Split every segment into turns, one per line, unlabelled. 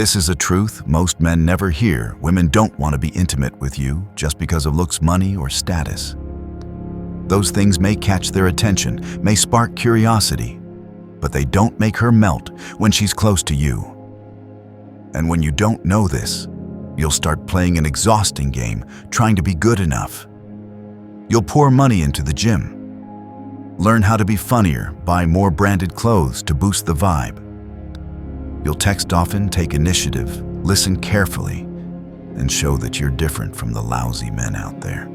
This is a truth most men never hear. Women don't want to be intimate with you just because of looks, money, or status. Those things may catch their attention, may spark curiosity, but they don't make her melt when she's close to you. And when you don't know this, you'll start playing an exhausting game, trying to be good enough. You'll pour money into the gym, learn how to be funnier, buy more branded clothes to boost the vibe. You'll text often, take initiative, listen carefully, and show that you're different from the lousy men out there.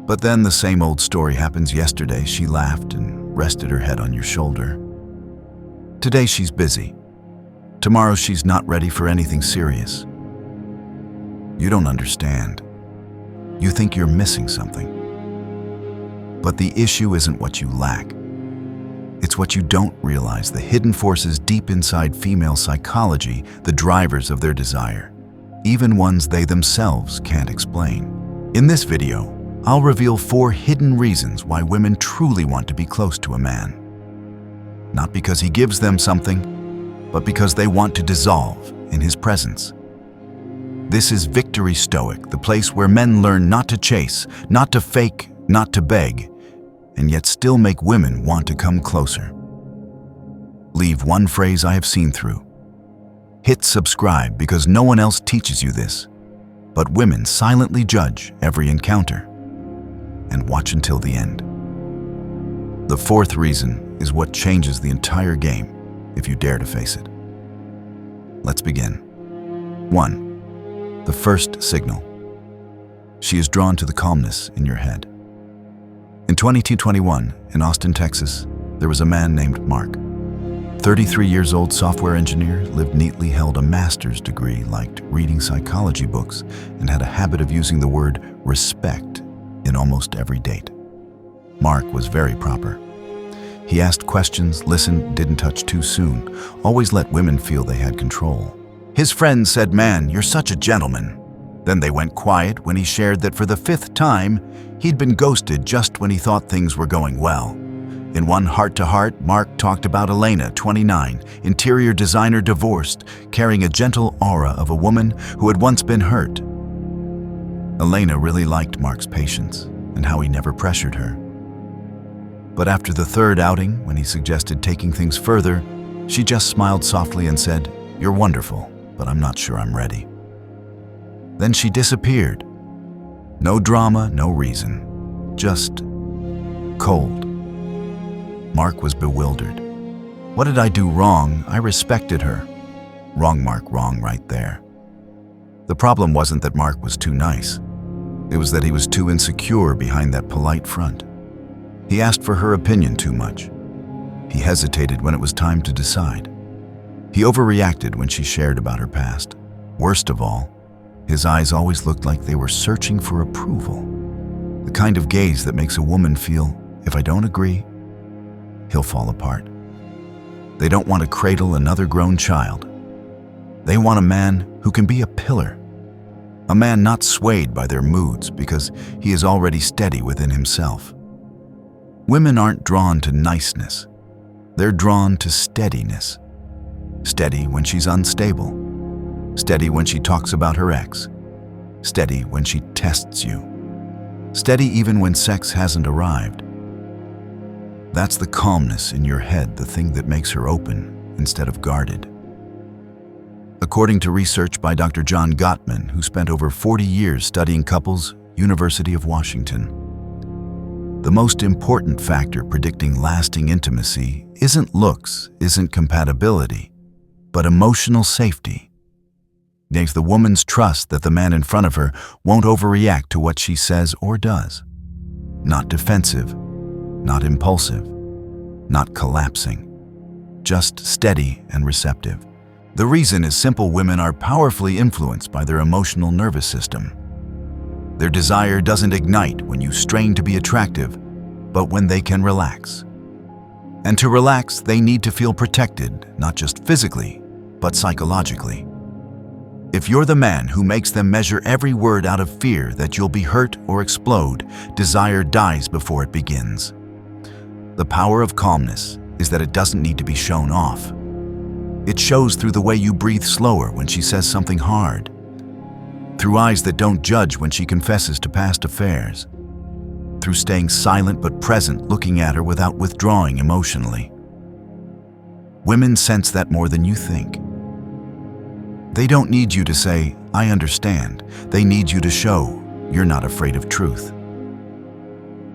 But then the same old story happens. Yesterday she laughed and rested her head on your shoulder. Today she's busy. Tomorrow she's not ready for anything serious. You don't understand. You think you're missing something. But the issue isn't what you lack. It's what you don't realize, the hidden forces deep inside female psychology, the drivers of their desire, even ones they themselves can't explain. In this video, I'll reveal 4 hidden reasons why women truly want to be close to a man. Not because he gives them something, but because they want to dissolve in his presence. This is Victory Stoic, the place where men learn not to chase, not to fake, not to beg, and yet still make women want to come closer. Leave one phrase I have seen through. Hit subscribe because no one else teaches you this, but women silently judge every encounter. And watch until the end. The 4th reason is what changes the entire game if you dare to face it. Let's begin. 1. The first signal. She is drawn to the calmness in your head. In 2221, in Austin, Texas, there was a man named Mark. 33 years old, software engineer, lived neatly, held a master's degree, liked reading psychology books, and had a habit of using the word respect in almost every date. Mark was very proper. He asked questions, listened, didn't touch too soon, always let women feel they had control. His friends said, "Man, you're such a gentleman." Then they went quiet when he shared that for the 5th time, he'd been ghosted just when he thought things were going well. In one heart-to-heart, Mark talked about Elena, 29, interior designer, divorced, carrying a gentle aura of a woman who had once been hurt. Elena really liked Mark's patience and how he never pressured her. But after the 3rd outing, when he suggested taking things further, she just smiled softly and said, "You're wonderful, but I'm not sure I'm ready." Then she disappeared. No drama, no reason, just cold. Mark was bewildered. What did I do wrong? I respected her. Wrong, Mark, wrong right there. The problem wasn't that Mark was too nice. It was that he was too insecure behind that polite front. He asked for her opinion too much. He hesitated when it was time to decide. He overreacted when she shared about her past. Worst of all, his eyes always looked like they were searching for approval. The kind of gaze that makes a woman feel, if I don't agree, he'll fall apart. They don't want to cradle another grown child. They want a man who can be a pillar. A man not swayed by their moods because he is already steady within himself. Women aren't drawn to niceness. They're drawn to steadiness. Steady when she's unstable. Steady when she talks about her ex. Steady when she tests you. Steady even when sex hasn't arrived. That's the calmness in your head, the thing that makes her open instead of guarded. According to research by Dr. John Gottman, who spent over 40 years studying couples, University of Washington, the most important factor predicting lasting intimacy isn't looks, isn't compatibility, but emotional safety. It's the woman's trust that the man in front of her won't overreact to what she says or does. Not defensive, not impulsive, not collapsing, just steady and receptive. The reason is simple: women are powerfully influenced by their emotional nervous system. Their desire doesn't ignite when you strain to be attractive, but when they can relax. And to relax, they need to feel protected, not just physically, but psychologically. If you're the man who makes them measure every word out of fear that you'll be hurt or explode, desire dies before it begins. The power of calmness is that it doesn't need to be shown off. It shows through the way you breathe slower when she says something hard, through eyes that don't judge when she confesses to past affairs, through staying silent but present, looking at her without withdrawing emotionally. Women sense that more than you think. They don't need you to say, "I understand." They need you to show you're not afraid of truth.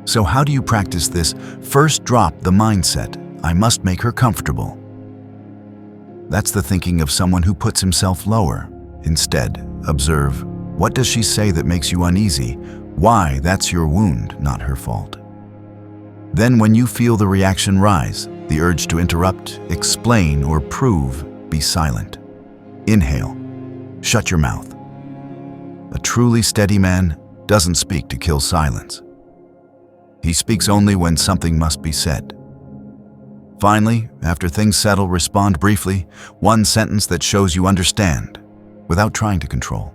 So how do you practice this? First, drop the mindset, "I must make her comfortable." That's the thinking of someone who puts himself lower. Instead, observe, what does she say that makes you uneasy? Why? That's your wound, not her fault. Then when you feel the reaction rise, the urge to interrupt, explain, or prove, be silent. Inhale. Shut your mouth. A truly steady man doesn't speak to kill silence. He speaks only when something must be said. Finally, after things settle, respond briefly, one sentence that shows you understand, without trying to control.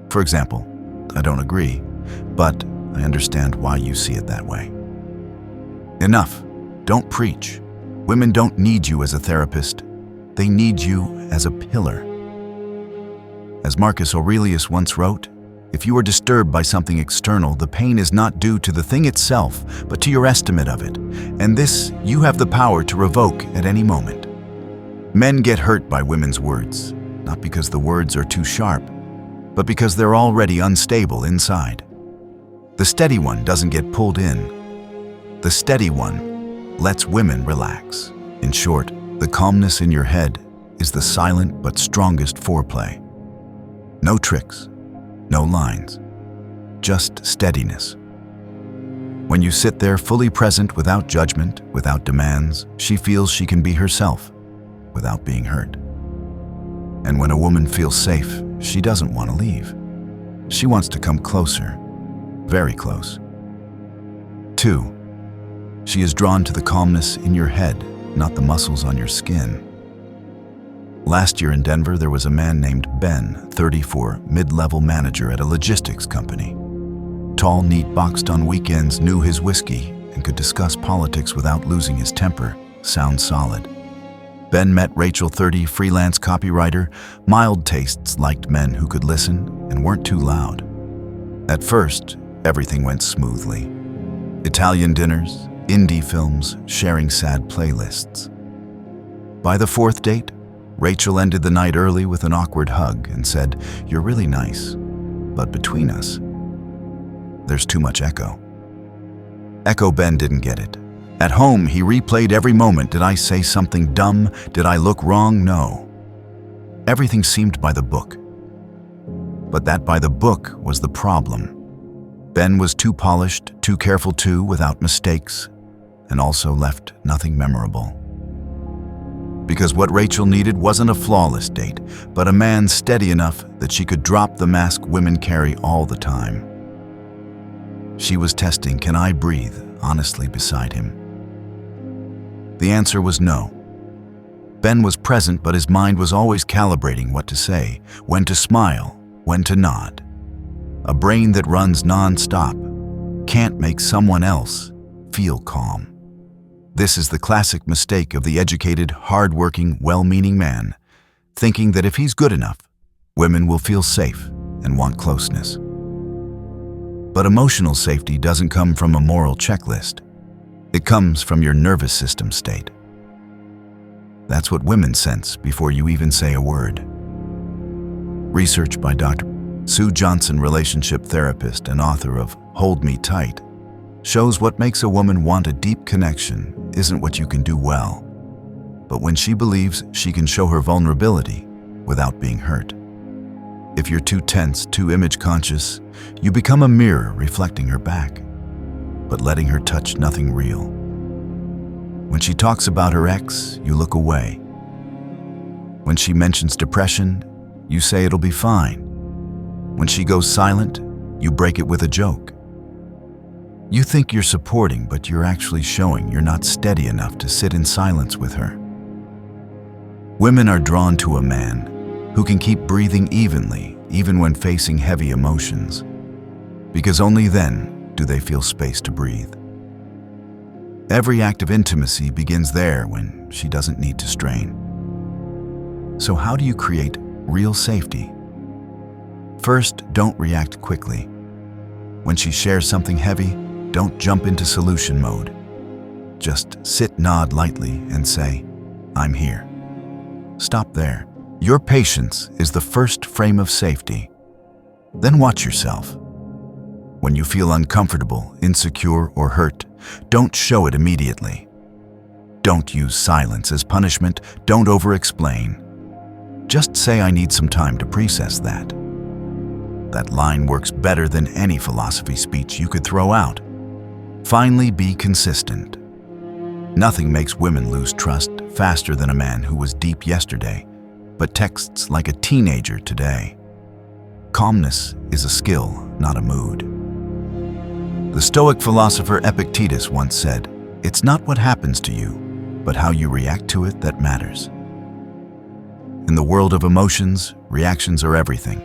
For example, "I don't agree, but I understand why you see it that way." Enough. Don't preach. Women don't need you as a therapist. They need you as a pillar. As Marcus Aurelius once wrote, if you are disturbed by something external, the pain is not due to the thing itself, but to your estimate of it. And this you have the power to revoke at any moment. Men get hurt by women's words, not because the words are too sharp, but because they're already unstable inside. The steady one doesn't get pulled in. The steady one lets women relax. In short, the calmness in your head is the silent but strongest foreplay. No tricks, no lines, just steadiness. When you sit there fully present, without judgment, without demands, she feels she can be herself without being hurt. And when a woman feels safe, she doesn't want to leave. She wants to come closer, very close. 2. She is drawn to the calmness in your head, not the muscles on your skin. Last year in Denver, there was a man named Ben, 34, mid-level manager at a logistics company. Tall, neat, boxed on weekends, knew his whiskey, and could discuss politics without losing his temper. Sounds solid. Ben met Rachel, 30, freelance copywriter. Mild tastes, liked men who could listen and weren't too loud. At first, everything went smoothly. Italian dinners, indie films, sharing sad playlists. By the 4th date, Rachel ended the night early with an awkward hug and said, "You're really nice, but between us, there's too much echo." Echo Ben didn't get it. At home, he replayed every moment. Did I say something dumb? Did I look wrong? No. Everything seemed by the book. But that by the book was the problem. Ben was too polished, too careful too, without mistakes, and also left nothing memorable. Because what Rachel needed wasn't a flawless date, but a man steady enough that she could drop the mask women carry all the time. She was testing, can I breathe honestly beside him? The answer was no. Ben was present, but his mind was always calibrating what to say, when to smile, when to nod. A brain that runs non-stop can't make someone else feel calm. This is the classic mistake of the educated, hard-working, well-meaning man, thinking that if he's good enough, women will feel safe and want closeness. But emotional safety doesn't come from a moral checklist. It comes from your nervous system state. That's what women sense before you even say a word. Research by Dr. Sue Johnson, relationship therapist and author of Hold Me Tight, shows what makes a woman want a deep connection isn't what you can do well, but when she believes she can show her vulnerability without being hurt. If you're too tense, too image-conscious, you become a mirror reflecting her back, but letting her touch nothing real. When she talks about her ex, you look away. When she mentions depression, you say it'll be fine. When she goes silent, you break it with a joke. You think you're supporting, but you're actually showing you're not steady enough to sit in silence with her. Women are drawn to a man who can keep breathing evenly, even when facing heavy emotions, because only then do they feel space to breathe. Every act of intimacy begins there when she doesn't need to strain. So how do you create real safety? First, don't react quickly. When she shares something heavy, don't jump into solution mode. Just sit, nod lightly, and say, "I'm here." Stop there. Your patience is the first frame of safety. Then watch yourself. When you feel uncomfortable, insecure, or hurt, don't show it immediately. Don't use silence as punishment. Don't over-explain. Just say, "I need some time to process that." That line works better than any philosophy speech you could throw out. Finally, be consistent. Nothing makes women lose trust faster than a man who was deep yesterday, but texts like a teenager today. Calmness is a skill, not a mood. The Stoic philosopher Epictetus once said, "It's not what happens to you, but how you react to it that matters." In the world of emotions, reactions are everything.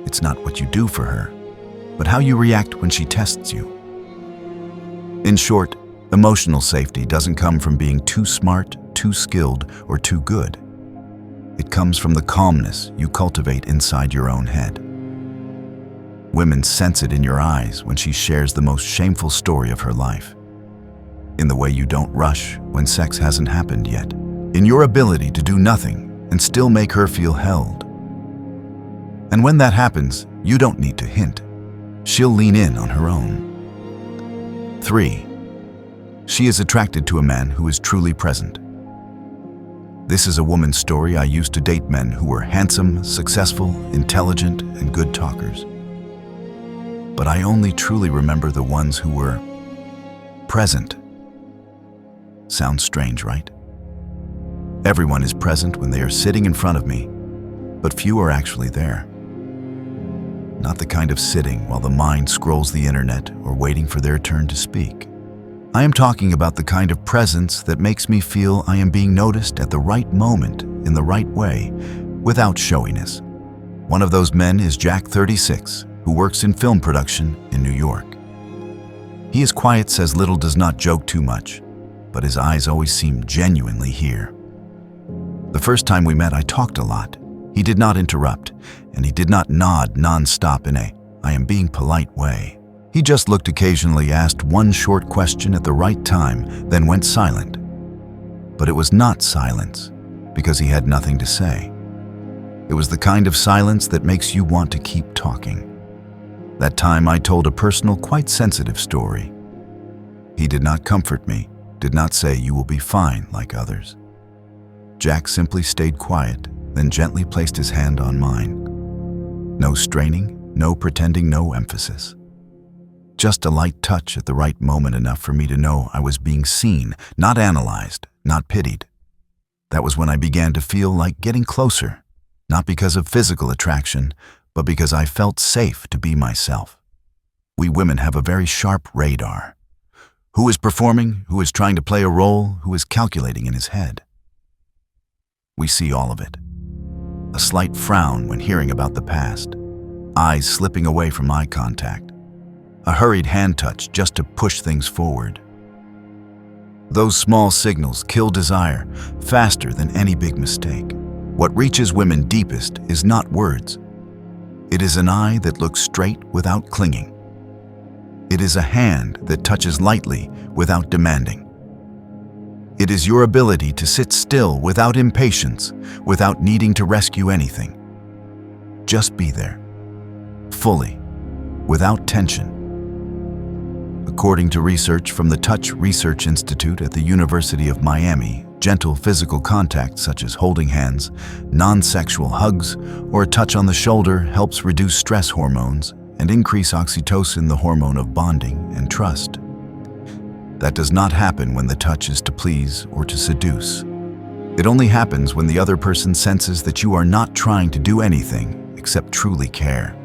It's not what you do for her, but how you react when she tests you. In short, emotional safety doesn't come from being too smart, too skilled, or too good. It comes from the calmness you cultivate inside your own head. Women sense it in your eyes when she shares the most shameful story of her life. In the way you don't rush when sex hasn't happened yet. In your ability to do nothing and still make her feel held. And when that happens, you don't need to hint. She'll lean in on her own. 3. She is attracted to a man who is truly present. This is a woman's story. I used to date men who were handsome, successful, intelligent, and good talkers. But I only truly remember the ones who were present. Sounds strange, right? Everyone is present when they are sitting in front of me, but few are actually there. Not the kind of sitting while the mind scrolls the internet or waiting for their turn to speak. I am talking about the kind of presence that makes me feel I am being noticed at the right moment in the right way, without showiness. One of those men is Jack, 36, who works in film production in New York. He is quiet, says little, does not joke too much, but his eyes always seem genuinely here. The first time we met, I talked a lot. He did not interrupt, and he did not nod non-stop in a "I am being polite" way. He just looked occasionally, asked one short question at the right time, then went silent. But it was not silence, because he had nothing to say. It was the kind of silence that makes you want to keep talking. That time I told a personal, quite sensitive story. He did not comfort me, did not say, "You will be fine," like others. Jack simply stayed quiet, then gently placed his hand on mine. No straining, no pretending, no emphasis. Just a light touch at the right moment, enough for me to know I was being seen, not analyzed, not pitied. That was when I began to feel like getting closer, not because of physical attraction, but because I felt safe to be myself. We women have a very sharp radar. Who is performing? Who is trying to play a role? Who is calculating in his head? We see all of it. A slight frown when hearing about the past, eyes slipping away from eye contact, a hurried hand touch just to push things forward. Those small signals kill desire faster than any big mistake. What reaches women deepest is not words. It is an eye that looks straight without clinging. It is a hand that touches lightly without demanding. It is your ability to sit still without impatience, without needing to rescue anything. Just be there, fully, without tension. According to research from the Touch Research Institute at the University of Miami, gentle physical contact such as holding hands, non-sexual hugs, or a touch on the shoulder helps reduce stress hormones and increase oxytocin, the hormone of bonding and trust. That does not happen when the touch is to please or to seduce. It only happens when the other person senses that you are not trying to do anything except truly care.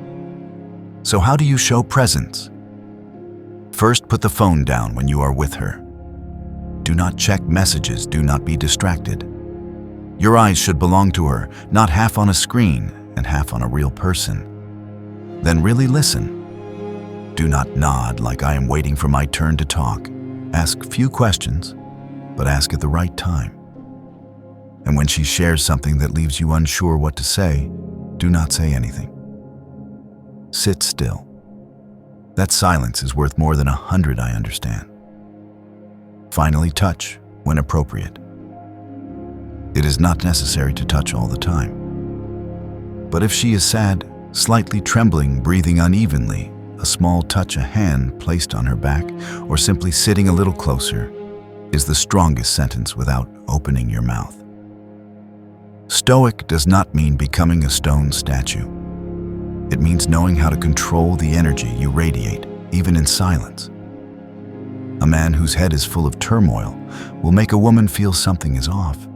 So how do you show presence? First, put the phone down when you are with her. Do not check messages, do not be distracted. Your eyes should belong to her, not half on a screen and half on a real person. Then really listen. Do not nod like I am waiting for my turn to talk. Ask few questions, but ask at the right time. And when she shares something that leaves you unsure what to say, do not say anything. Sit still. That silence is worth more than 100 I understand. Finally, touch when appropriate. It is not necessary to touch all the time. But if she is sad, slightly trembling, breathing unevenly, a small touch, a hand placed on her back, or simply sitting a little closer, is the strongest sentence without opening your mouth. Stoic does not mean becoming a stone statue. It means knowing how to control the energy you radiate, even in silence. A man whose head is full of turmoil will make a woman feel something is off,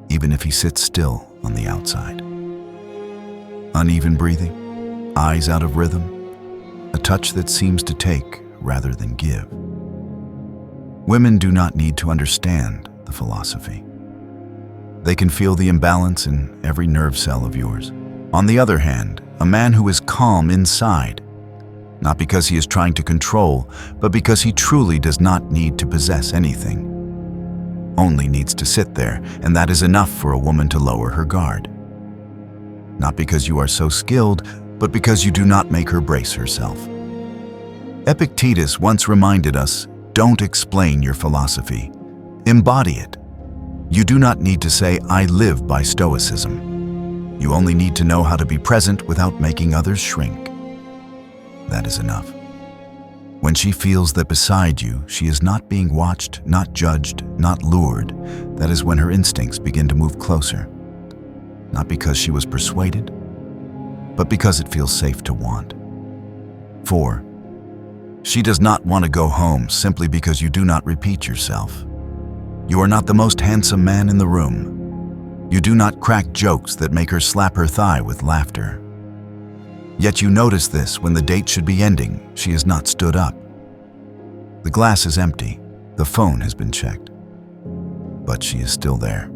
even if he sits still on the outside. Uneven breathing, eyes out of rhythm, a touch that seems to take rather than give. Women do not need to understand the philosophy. They can feel the imbalance in every nerve cell of yours. On the other hand, a man who is calm inside, not because he is trying to control, but because he truly does not need to possess anything, only needs to sit there, and that is enough for a woman to lower her guard. Not because you are so skilled, but because you do not make her brace herself. Epictetus once reminded us, don't explain your philosophy, embody it. You do not need to say, I live by Stoicism. You only need to know how to be present without making others shrink. That is enough. When she feels that beside you, she is not being watched, not judged, not lured, that is when her instincts begin to move closer. Not because she was persuaded, but because it feels safe to want. 4. She does not want to go home simply because you do not repeat yourself. You are not the most handsome man in the room. You do not crack jokes that make her slap her thigh with laughter. Yet you notice this when the date should be ending, she has not stood up. The glass is empty, the phone has been checked. But she is still there,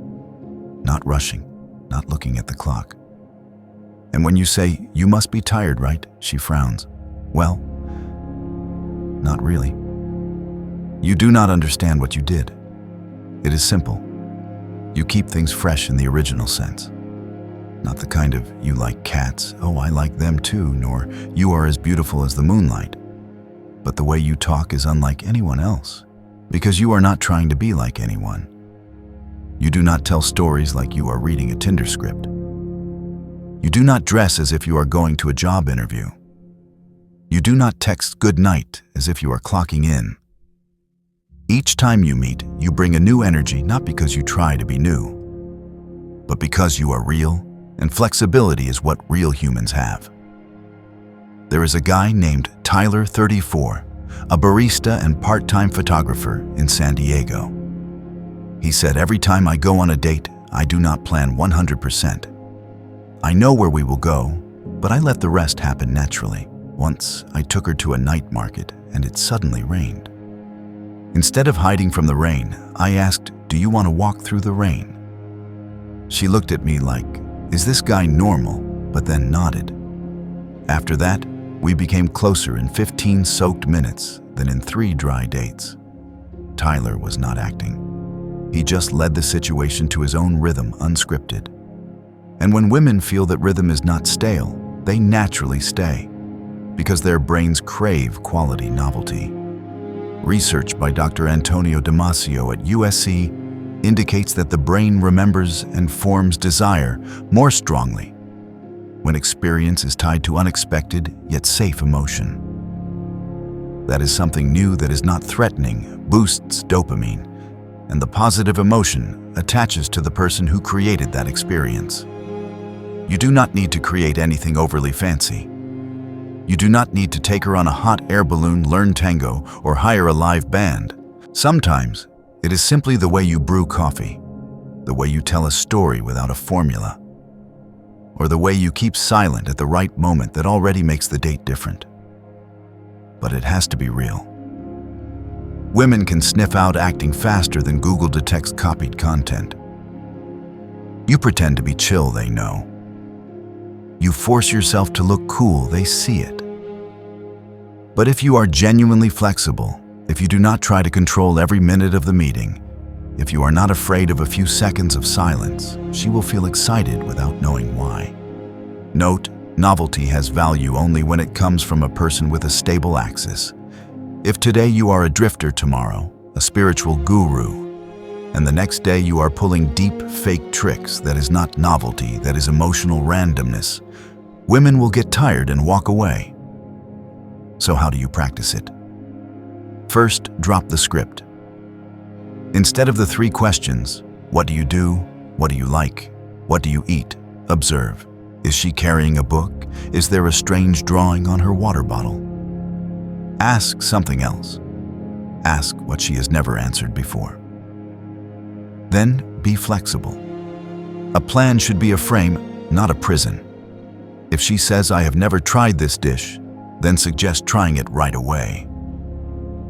not rushing, not looking at the clock. And when you say, you must be tired, right? She frowns. Well, not really. You do not understand what you did. It is simple. You keep things fresh in the original sense. Not the kind of, you like cats, oh, I like them too, nor you are as beautiful as the moonlight. But the way you talk is unlike anyone else, because you are not trying to be like anyone. You do not tell stories like you are reading a Tinder script. You do not dress as if you are going to a job interview. You do not text good night as if you are clocking in. Each time you meet, you bring a new energy, not because you try to be new, but because you are real, and flexibility is what real humans have. There is a guy named Tyler, 34, a barista and part-time photographer in San Diego. He said, every time I go on a date, I do not plan 100%. I know where we will go, but I let the rest happen naturally. Once, I took her to a night market, and it suddenly rained. Instead of hiding from the rain, I asked, do you want to walk through the rain? She looked at me like, is this guy normal? But then nodded. After that, we became closer in 15 soaked minutes than in 3 dry dates. Tyler was not acting. He just led the situation to his own rhythm, unscripted. And when women feel that rhythm is not stale, they naturally stay, because their brains crave quality novelty. Research by Dr. Antonio Damasio at USC indicates that the brain remembers and forms desire more strongly when experience is tied to unexpected yet safe emotion. That is something new that is not threatening, boosts dopamine, and the positive emotion attaches to the person who created that experience. You do not need to create anything overly fancy. You do not need to take her on a hot air balloon, learn tango, or hire a live band. Sometimes, it is simply the way you brew coffee, the way you tell a story without a formula, or the way you keep silent at the right moment that already makes the date different. But it has to be real. Women can sniff out acting faster than Google detects copied content. You pretend to be chill, they know. You force yourself to look cool, they see it. But if you are genuinely flexible, if you do not try to control every minute of the meeting, If you are not afraid of a few seconds of silence, she will feel excited without knowing why. Note, novelty has value only when it comes from a person with a stable axis. If today you are a drifter, tomorrow, a spiritual guru, and the next day you are pulling deep, fake tricks, that is not novelty, that is emotional randomness. Women will get tired and walk away. So how do you practice it? First, drop the script. Instead of the 3 questions, what do you do? What do you like? What do you eat? Observe. Is she carrying a book? Is there a strange drawing on her water bottle? Ask something else. Ask what she has never answered before. Then be flexible. A plan should be a frame, not a prison. If she says, "I have never tried this dish," then suggest trying it right away.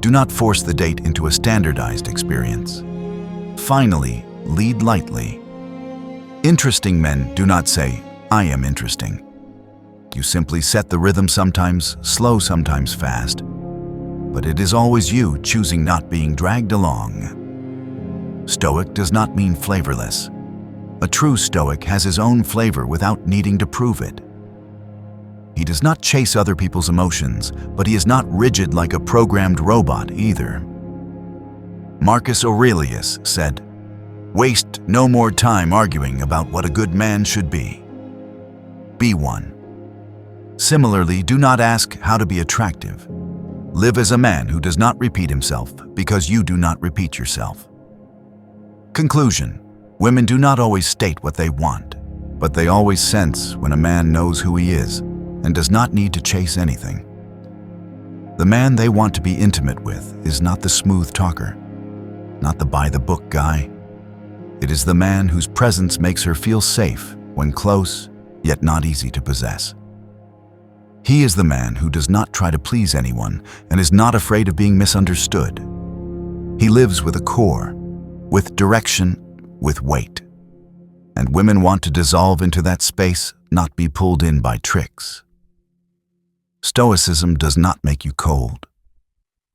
Do not force the date into a standardized experience. Finally, lead lightly. Interesting men do not say, "I am interesting." You simply set the rhythm, sometimes slow, sometimes fast. But it is always you choosing, not being dragged along. Stoic does not mean flavorless. A true Stoic has his own flavor without needing to prove it. He does not chase other people's emotions, but he is not rigid like a programmed robot either. Marcus Aurelius said, "Waste no more time arguing about what a good man should be. Be one." Similarly, do not ask how to be attractive. Live as a man who does not repeat himself, because you do not repeat yourself. Conclusion: women do not always state what they want, but they always sense when a man knows who he is and does not need to chase anything. The man they want to be intimate with is not the smooth talker, not the by-the-book guy. It is the man whose presence makes her feel safe when close, yet not easy to possess. He is the man who does not try to please anyone and is not afraid of being misunderstood. He lives with a core, with direction, with weight. And women want to dissolve into that space, not be pulled in by tricks. Stoicism does not make you cold.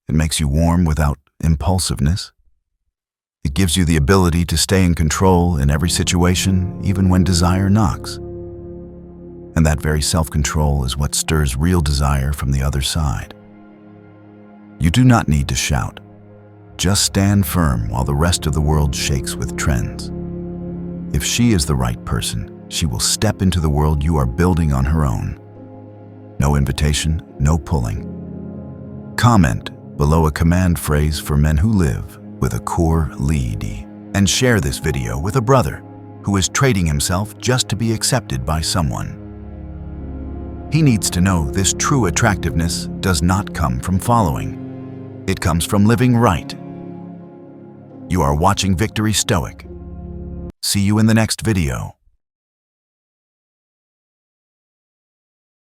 It makes you warm without impulsiveness. It gives you the ability to stay in control in every situation, even when desire knocks. And that very self-control is what stirs real desire from the other side. You do not need to shout. Just stand firm while the rest of the world shakes with trends. If she is the right person, she will step into the world you are building on her own. No invitation, no pulling. Comment below a command phrase for men who live with a core lead, and share this video with a brother who is trading himself just to be accepted by someone. He needs to know this true attractiveness does not come from following. It comes from living right. You are watching Victory Stoic. See you in the next video.